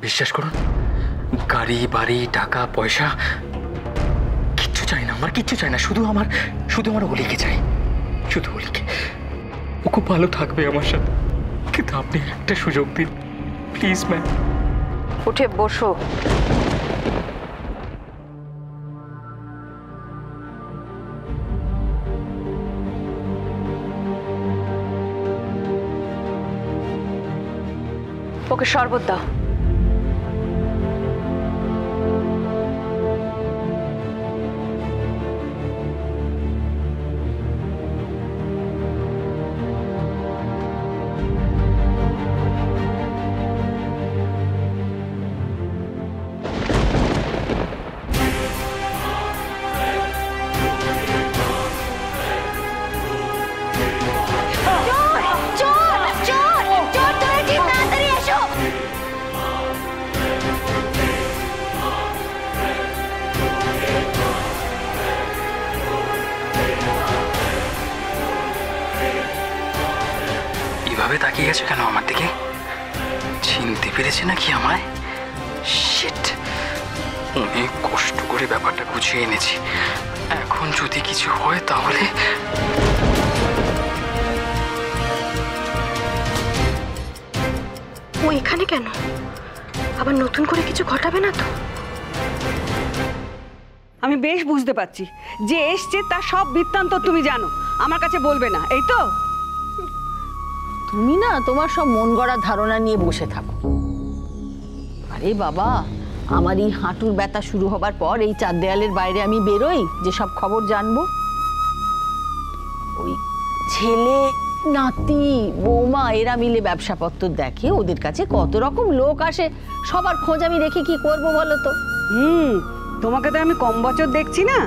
বিশ্বাস করুন, গাড়ি বাড়ি টাকা পয়সা কিচ্ছু চাই না, আমার কিচ্ছু চাই না। শুধু আমার অলিকে চাই, শুধু অলিকে। ও খুব ভালো থাকবে আমার সাথে, কিন্তু আপনি একটা সুযোগ দিন প্লিজ ম্যাম। উঠে বসো। ওকে শরবত দাও। এভাবে তাকিয়ে গেছে কেন আমার দিকে? চিনতে পেরেছে নাকি আমায়? শিট, অনেক কষ্ট করে ব্যাপারটা গুছিয়ে এনেছি। এখন যদি কিছু হয় তাহলে। ও এখানে কেন? আবার নতুন করে কিছু ঘটাবে না তো? আমি বেশ বুঝতে পারছি যে এসছে তার সব বৃত্তান্ত তুমি জানো, আমার কাছে বলবে না, এই তো? তুমি না তোমার সব মন গড়া ধারণা নিয়ে বসে থাকো। আরে বাবা, আমার এই হাঁটুর ব্যথা শুরু হবার পর এই চার দেয়ালের বাইরে আমি বেরোই যে সব খবর জানবো। ওই ছেলে নাতি বৌমা এরা মিলে ব্যবসাপত্র দেখে, ওদের কাছে কত রকম লোক আসে, সবার খোঁজ আমি রেখে কি করবো বলো তো? তোমাকে তো আমি কম বছর দেখছি না।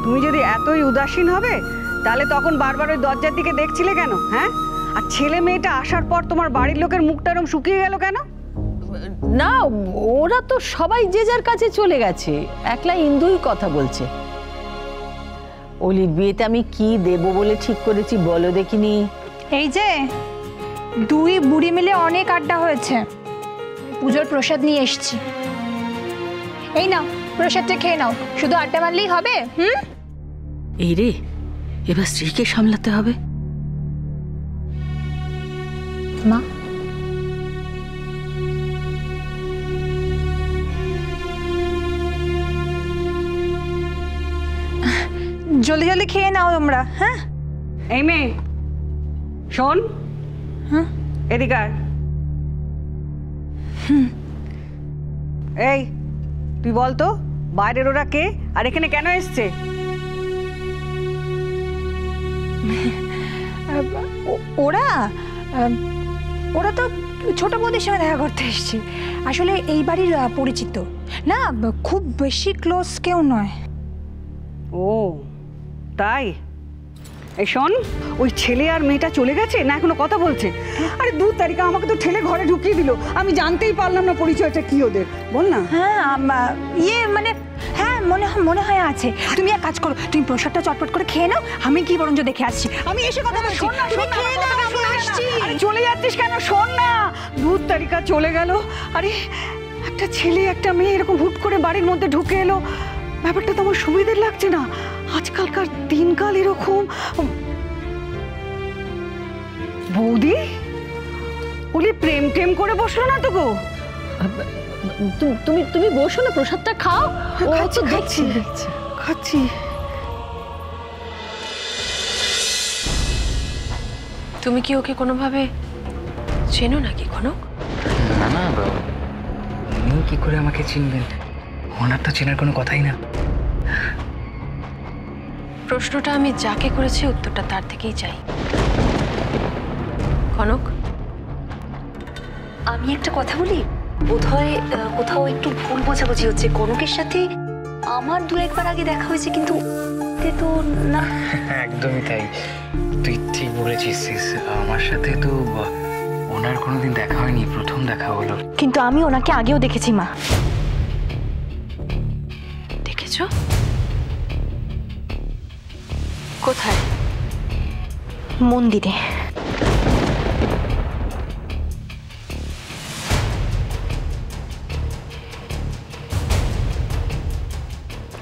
তুমি যদি এতই উদাসীন হবে তাহলে তখন বারবার ওই দরজার দিকে দেখছিলে কেন? হ্যাঁ, আর ছেলে মেয়েটা আসার পর তোমার বাড়ির লোকের মুখটা এরকম শুকিয়ে গেল কেন? না, ওরা তো সবাই যে যার কাছে চলে গেছে, একলা ইন্দুই কথা বলছে। অলির বিয়েতে আমি কি দেব বলে ঠিক করেছি বলো দেখিনি? এই যে দুই বুড়ি মিলে অনেক আড্ডা হয়েছে, পুজোর প্রসাদ নিয়ে এসেছি। এই নাও, প্রসাদটা খেয়ে নাও। শুধু আড্ডা মারলেই হবে? এই রে, এবার স্ত্রীকে সামলাতে হবে। মা, জলদি জলদি খেয়ে নাও তোমরা। হ্যাঁ, এই মেয়ে শোন, হ্যাঁ এদিকে আয়। এই তুই বল তো, বাইরের ওরা কে আর এখানে কেন এসছে? ওরা ওরা তো ছোট বৌদির সঙ্গে দেখা করতে এসছে। আসলে এই বাড়ির পরিচিত না, খুব বেশি ক্লোজ কেউ নয়। ও তাই? এই শোন, ওই ছেলে আর মেয়েটা চলে গেছে না এখনো কথা বলছে? আরে 2 তারিখে আমাকে তো ঠেলে ঘরে ঢুকিয়ে দিল, আমি জানতেই পারলাম না পরিচয়টা কি ওদের। বল না। হ্যাঁ মানে হ্যাঁ মনে হয় আছে। তুমি এক কাজ করো, তুমি প্রসাদটা চটপট করে খেয়ে নাও, আমি কি বরঞ্চ দেখে আসছি। আমি এসে কথা বলছি। চলে যাচ্ছিস কেন? শোন না, 2 তারিখা চলে গেল, আরে একটা ছেলে একটা মেয়ে এরকম হুট করে বাড়ির মধ্যে ঢুকে এলো, ব্যাপারটা তো আমার সুবিধের লাগছে না। আজকালকার দিনকাল এরকম। বৌদি ওলি প্রেম টেম করে বসলো না তো গো? তুমি বসো না, প্রসাদটা খাও। খাচ্ছি। তুমি কি ওকে কোনোভাবে চেনো নাকি কনক? না না, উনি কি করে আমাকে চিনবেন? ওনার তো চেনার কোনো কথাই না। প্রশ্নটা আমি যাকে করেছি উত্তরটা তার থেকেই চাই। কনক, আমি একটা কথা বলি, বোধহয় কোথাও একটু ভুল বোঝাবুঝি হচ্ছে। কনকের সাথে আমার 2-1 বার আগে দেখা হয়েছে, কিন্তু তো না। একদমই তাই, তুই ঠিক বলেছিস। আমার সাথে তো ওনার কোনোদিন দেখা হয়নি, প্রথম দেখা হলো। কিন্তু আমি ওনাকে আগেও দেখেছি মা। দেখেছো? কোথায়? মন্দিরে।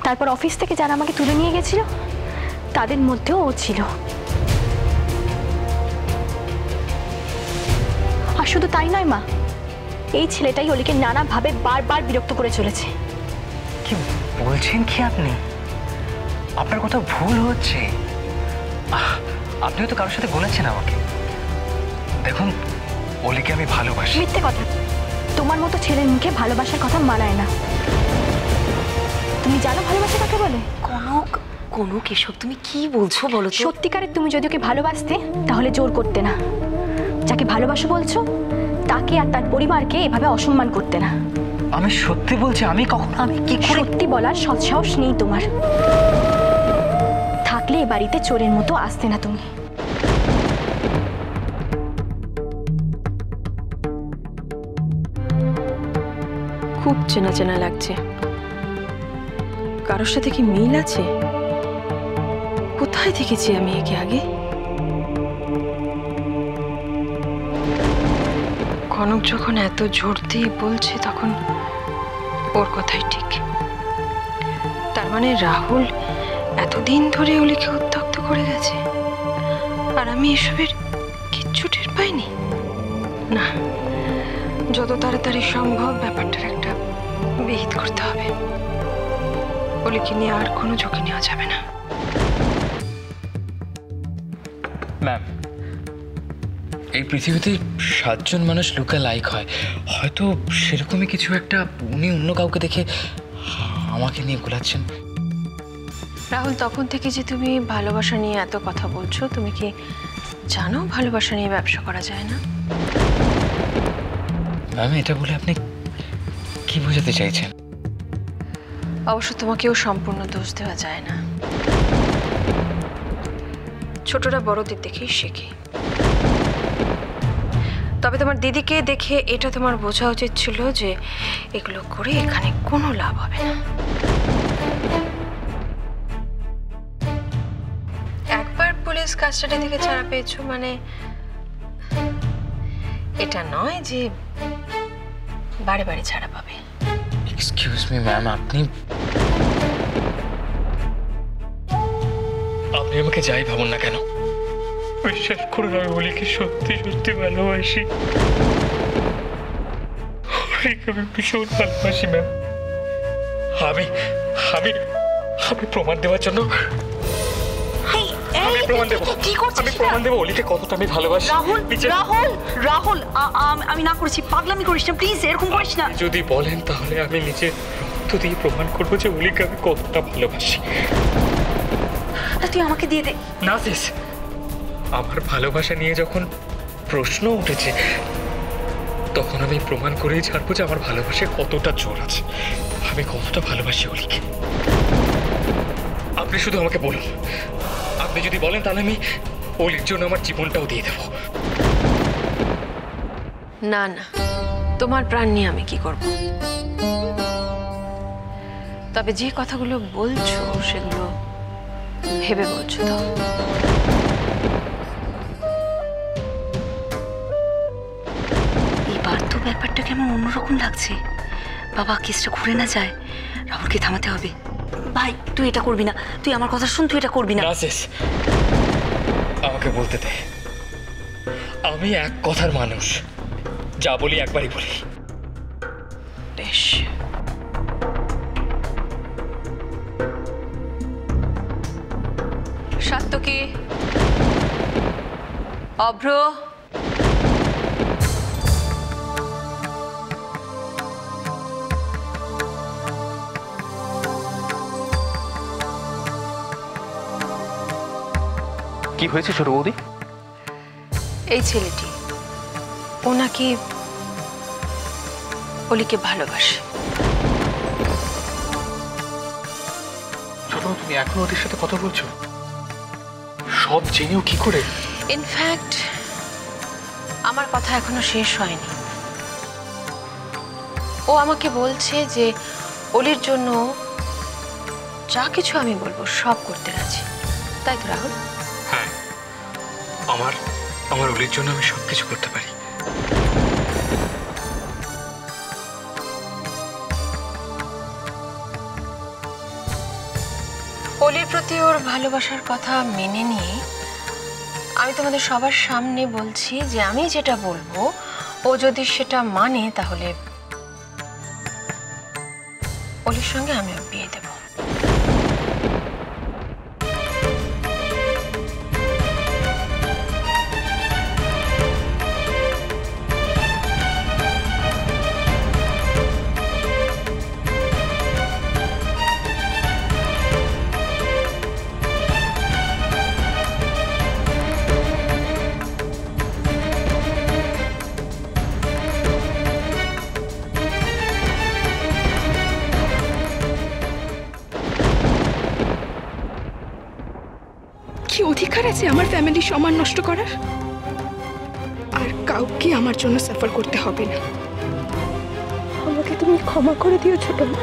তারপর অফিস থেকে যারা আমাকে তুলে নিয়ে গেছিল তাদের মধ্যেও ও ছিল। আর শুধু তাই নয় মা, এই ছেলেটাই অলিকে নানাভাবে বারবার বিরক্ত করে চলেছে। কি বলছেন কি আপনি? আপনার কথা ভুল হচ্ছে। আপনিও তো কারোর সাথে বলেছেন আমাকে। দেখুন, অলিকে আমি ভালোবাসি। মিথ্যে কথা। তোমার মতো ছেলের মুখে ভালোবাসার কথা মানায় না। তুমি জানো ভালোবাসা কাকে বলে? কনক, কনক এসব তুমি কি বলছো বলো তো? সত্যিকারের তুমি যদি ওকে ভালোবাসতে তাহলে জোর করতে না। যাকে ভালোবাসো বলছো তাকে আর তার পরিবারকে এভাবে অসম্মান করতে না। আমি সত্যি বলছি, আমি কি করে? সত্যি বলার সৎসাহস নেই তোমার। থাকলে এ বাড়িতে চোরের মতো আসতে না তুমি। খুব চেনা চেনা লাগছে। কারোর সাথে কি মিল আছে? কোথায় দেখেছি আমি একে আগে? কনক যখন এত জোর দিয়ে বলছে তখন ওর কথাই ঠিক। তার মানে রাহুল এতদিন ধরে অলিকে উত্ত্যক্ত করে গেছে, আর আমি এসবের কিচ্ছু টের পাইনি। না, যত তাড়াতাড়ি সম্ভব ব্যাপারটার একটা বিহিত করতে হবে। অলিকে নিয়ে আর কোনো ঝুঁকি নেওয়া যাবে না। ম্যাম, এই পৃথিবীতে 7 জন মানুষ লুকা লাইক হয়, হয়তো সেরকমই কিছু একটা উনি অন্য কাউকে দেখে আমাকে নিয়ে গোলাচ্ছেন। রাহুল, তখন থেকে যে তুমি ভালোবাসা নিয়ে এত কথা বলছো, তুমি কি জানো ভালোবাসা নিয়ে ব্যবসা করা যায় না? ম্যাম, এটা বলে আপনি কি বোঝাতে চাইছেন? অবশ্য তোমাকেও সম্পূর্ণ দোষ দেওয়া যায় না। ছোটরা বড়দের দেখেই শেখে। তবে তোমার দিদিকে দেখে এটা তোমার বোঝা উচিত ছিল যে এগুলো করে এখানে কোনো লাভ হবে না। একবার পুলিশ কাস্টাডি থেকে ছাড়া পেয়েছো মানে এটা নয় যে বারে বারে ছাড়া পাবে। এক্সকিউজ মি ম্যাম, আপনি আমাকে যাই ভাবুন না কেন, বিশ্বাস করুন আমি অলিকে সত্যি সত্যি ভালোবাসি। অলিকে আমি ভীষণ ভালোবাসি ম্যাম। আমি আমি আমি প্রমাণ দেওয়ার জন্য আমি প্রমাণ দেবো। আমি প্রমাণ দেবো অলিকে কতটা আমি ভালোবাসি। রাহুল, রাহুল, রাহুল, আমি না করেছি। পাগলামি করিস না প্লিজ, এরকম করিস না। যদি বলেন তাহলে আমি নিজের রক্ত দিয়ে প্রমাণ করবো যে অলিকে আমি কতটা ভালোবাসি। তুই আমাকে দিয়ে দে। না সিস, আমার ভালোবাসা নিয়ে যখন প্রশ্ন উঠেছে তখন আমি প্রমাণ করেই ছাড়বো যে আমার ভালোবাসায় কতটা জোর আছে, আমি কতটা ভালোবাসি অলিকে। আপনি শুধু আমাকে বলুন, আপনি যদি বলেন তাহলে আমি অলির জন্য আমার জীবনটাও দিয়ে দেবো। না না, তোমার প্রাণ নিয়ে আমি কি করব? তবে যে কথাগুলো বলছো সেগুলো ভেবে বলছো তো? এবার তো ব্যাপারটা কেমন অন্যরকম লাগছে। বাবা, কেসটা ঘুরে না যায়, রাহুলকে থামাতে হবে। ভাই, তুই এটা করবি না। তুই আমার কথা শুন, তুই এটা করবি না। না সিস, আমাকে বলতে দে। আমি এক কথার মানুষ, যা বলি একবারই বলি। বেশ, সাত্তকী, অভ্র, কি হয়েছে ছোট বৌদি? এই ছেলেটি ও নাকি অলিকে ভালোবাসে। ছোট, তুমি এখনো ওদের সাথে কথা বলছো? সব জেনেও কি করে? ইনফ্যাক্ট আমার কথা এখনো শেষ হয়নি। ও আমাকে বলছে যে অলির জন্য যা কিছু আমি বলবো সব করতে রাজি। তাই তো রাহুল? হ্যাঁ, আমার অলির জন্য আমি সবকিছু করতে পারি। প্রতি ওর ভালোবাসার কথা মেনে নিয়ে আমি তোমাদের সবার সামনে বলছি যে আমি যেটা বলবো ও যদি সেটা মানে তাহলে অলির সঙ্গে আমি ওর বিয়ে দেবো। কি অধিকার আছে আমার ফ্যামিলির সম্মান নষ্ট করার? আর কাউকে আমার জন্য সাফার করতে হবে না। আমাকে তুমি ক্ষমা করে দিও ছোট মা।